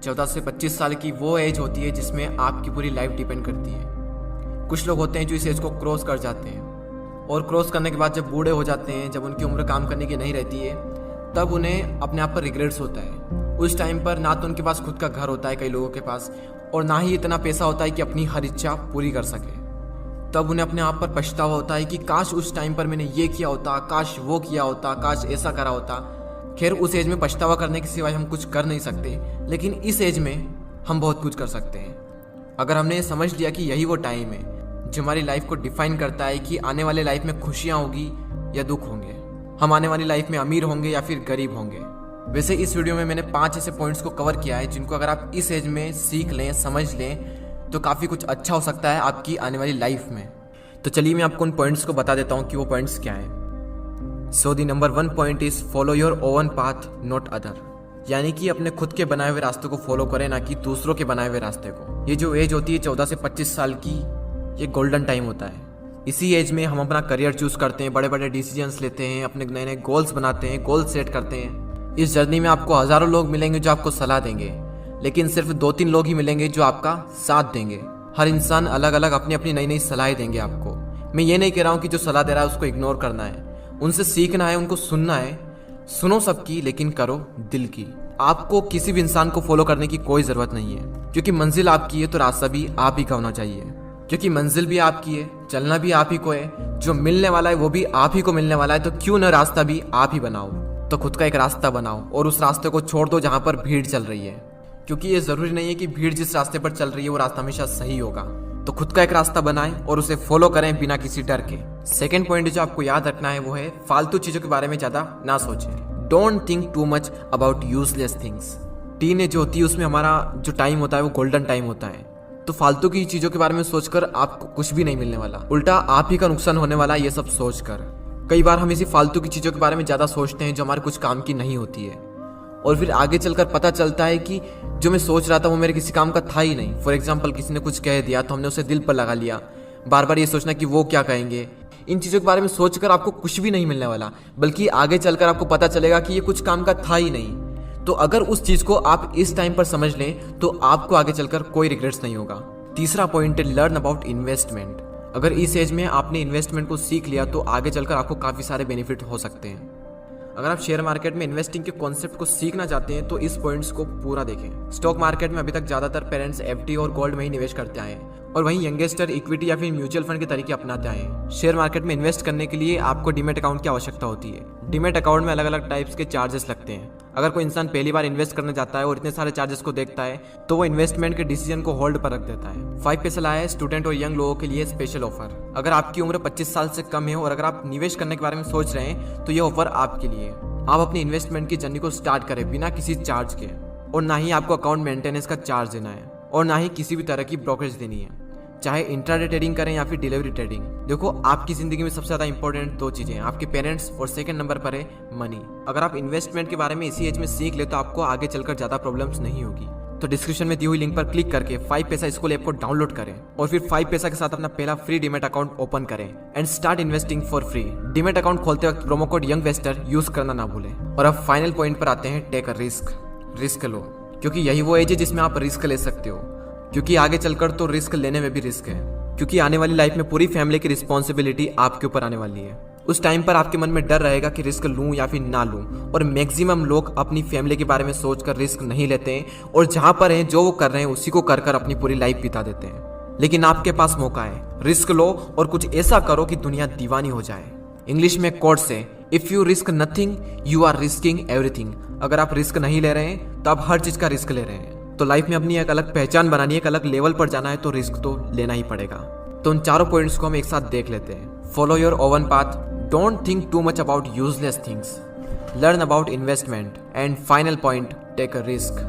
14 से 25 साल की वो एज होती है जिसमें आपकी पूरी लाइफ डिपेंड करती है। कुछ लोग होते हैं जो इस एज को क्रॉस कर जाते हैं और क्रॉस करने के बाद जब बूढ़े हो जाते हैं, जब उनकी उम्र काम करने की नहीं रहती है, तब उन्हें अपने आप पर रिग्रेट्स होता है। उस टाइम पर ना तो उनके पास खुद का घर होता है कई लोगों के पास, और ना ही इतना पैसा होता है कि अपनी हर इच्छा पूरी कर सके। तब उन्हें अपने आप पर पछतावा होता है कि काश उस टाइम पर मैंने ये किया होता, काश वो किया होता, काश ऐसा करा होता। खैर, उस एज में पछतावा करने के सिवाय हम कुछ कर नहीं सकते, लेकिन इस एज में हम बहुत कुछ कर सकते हैं। अगर हमने समझ लिया कि यही वो टाइम है जो हमारी लाइफ को डिफाइन करता है कि आने वाले लाइफ में खुशियाँ होगी या दुख होंगे, हम आने वाली लाइफ में अमीर होंगे या फिर गरीब होंगे। वैसे इस वीडियो में मैंने 5 ऐसे पॉइंट्स को कवर किया है जिनको अगर आप इस एज में सीख लें, समझ लें, तो काफ़ी कुछ अच्छा हो सकता है आपकी आने वाली लाइफ में। तो चलिए मैं आपको उन पॉइंट्स को बता देता हूँ कि वो पॉइंट्स क्या हैं। So the number 1 point is follow your own path not other, यानी कि अपने खुद के बनाए हुए रास्ते को फॉलो करें, ना कि दूसरों के बनाए हुए रास्ते को। ये जो एज होती है 14 से 25 साल की, ये गोल्डन टाइम होता है। इसी एज में हम अपना करियर चूज करते हैं, बड़े बड़े डिसीजंस लेते हैं, अपने नए नए गोल्स बनाते हैं, गोल सेट करते हैं। इस जर्नी में आपको हजारों लोग मिलेंगे जो आपको सलाह देंगे, लेकिन सिर्फ 2-3 लोग ही मिलेंगे जो आपका साथ देंगे। हर इंसान अलग अलग अपनी अपनी नई नई सलाह देंगे आपको। मैं ये नहीं कह रहा हूँ कि जो सलाह दे रहा है उसको इग्नोर करना है, उनसे सीखना है, उनको सुनना है। सुनो सबकी, लेकिन करो दिल की। आपको किसी भी इंसान को फॉलो करने की कोई जरूरत नहीं है, क्योंकि मंजिल आपकी है तो रास्ता भी आप ही का होना चाहिए। क्योंकि मंजिल भी आपकी है, चलना भी आप ही को है, जो मिलने वाला है वो भी आप ही को मिलने वाला है। तो क्यों न रास्ता भी आप ही बनाओ। तो खुद का एक रास्ता बनाओ और उस रास्ते को छोड़ दो जहां पर भीड़ चल रही है, क्योंकि ये जरूरी नहीं है कि भीड़ जिस रास्ते पर चल रही है वो रास्ता हमेशा सही होगा। तो खुद का एक रास्ता बनाएं और उसे फॉलो करें बिना किसी डर के। सेकंड पॉइंट जो आपको याद रखना है वो है फालतू चीजों के बारे में ज्यादा ना सोचें। Don't think too much about useless things. Teenage जो होती है उसमें हमारा जो टाइम होता है वो गोल्डन टाइम होता है। तो फालतू की चीजों के बारे में सोचकर आपको कुछ भी नहीं मिलने वाला, उल्टा आप ही का नुकसान होने वाला है ये सब सोचकर। कई बार हम इसी फालतू की चीजों के बारे में ज्यादा सोचते हैं जो हमारे कुछ काम की नहीं होती है, और फिर आगे चलकर पता चलता है कि जो मैं सोच रहा था वो मेरे किसी काम का था ही नहीं। फॉर एग्जाम्पल, किसी ने कुछ कह दिया तो हमने उसे दिल पर लगा लिया, बार बार ये सोचना कि वो क्या कहेंगे। इन चीज़ों के बारे में सोचकर आपको कुछ भी नहीं मिलने वाला, बल्कि आगे चलकर आपको पता चलेगा कि ये कुछ काम का था ही नहीं। तो अगर उस चीज़ को आप इस टाइम पर समझ लें तो आपको आगे चलकर कोई रिग्रेट्स नहीं होगा। तीसरा पॉइंट है लर्न अबाउट इन्वेस्टमेंट। अगर इस एज में आपने इन्वेस्टमेंट को सीख लिया तो आगे चलकर आपको काफ़ी सारे बेनिफिट हो सकते हैं। अगर आप शेयर मार्केट में इन्वेस्टिंग के कॉन्सेप्ट को सीखना चाहते हैं तो इस पॉइंट्स को पूरा देखें। स्टॉक मार्केट में अभी तक ज्यादातर पेरेंट्स एफडी और गोल्ड में ही निवेश करते आए हैं, और वहीं यंगेस्टर इक्विटी या फिर म्यूचुअल फंड के तरीके अपनाते आए हैं। शेयर मार्केट में इन्वेस्ट करने के लिए आपको डीमैट अकाउंट की आवश्यकता होती है। डीमैट अकाउंट में अलग अलग टाइप्स के चार्जेस लगते हैं। अगर कोई इंसान पहली बार इन्वेस्ट करने जाता है और इतने सारे चार्जेस को देखता है तो वो इन्वेस्टमेंट के डिसीजन को होल्ड पर रख देता है। 5 पैसा लाया है स्टूडेंट और यंग लोगों के लिए स्पेशल ऑफर। अगर आपकी उम्र 25 साल से कम है और अगर आप निवेश करने के बारे में सोच रहे हैं तो ये ऑफर आपके लिए। आप अपनी इन्वेस्टमेंट की जर्नी को स्टार्ट करें बिना किसी चार्ज के, और ना ही आपको अकाउंट मेंटेनेंस का चार्ज देना है, और ना ही किसी भी तरह की ब्रोकरेज देनी है, चाहे इंट्राडे ट्रेडिंग करें या फिर डिलीवरी ट्रेडिंग। देखो, आपकी जिंदगी में सबसे ज्यादा इंपॉर्टेंट 2 चीजें हैं, आपके पेरेंट्स, और सेकंड नंबर पर है मनी। अगर आप इन्वेस्टमेंट के बारे में इसी एज में सीख ले तो आपको आगे चलकर ज्यादा प्रॉब्लम्स नहीं होगी। तो डिस्क्रिप्शन में दी हुई लिंक पर क्लिक करके 5 पैसा स्कूल ऐप को डाउनलोड करें और फिर 5 पैसा के साथ अपना पहला फ्री डीमैट अकाउंट ओपन करें and start investing for free. Demat account खोलते वक्त प्रोमो कोड यंगवेस्टर यूज करना ना भूलें। और अब फाइनल पॉइंट पर आते हैं, टेक अ रिस्क। रिस्क लो, क्योंकि यही वो एज है जिसमें आप रिस्क ले सकते हो, क्योंकि आगे चलकर तो रिस्क लेने में भी रिस्क है, क्योंकि आने वाली लाइफ में पूरी फैमिली की रिस्पॉन्सिबिलिटी आपके ऊपर आने वाली है। उस टाइम पर आपके मन में डर रहेगा कि रिस्क लूं या फिर ना लूं, और मैक्सिमम लोग अपनी फैमिली के बारे में सोचकर रिस्क नहीं लेते हैं, और जहां पर हैं जो वो कर रहे हैं उसी को कर कर अपनी पूरी लाइफ बिता देते हैं। लेकिन आपके पास मौका है, रिस्क लो और कुछ ऐसा करो कि दुनिया दीवानी हो जाए। इंग्लिश में कोट से, if you risk nothing you are risking everything. अगर आप रिस्क नहीं ले रहे हैं तो आप हर चीज का रिस्क ले रहे हैं। तो लाइफ में अपनी एक अलग पहचान बनानी है, एक अलग लेवल पर जाना है, तो रिस्क तो लेना ही पड़ेगा। तो उन चारों पॉइंट्स को हम एक साथ देख लेते हैं। Follow your own path, don't think too much about useless things, learn about investment, and final point, take a risk.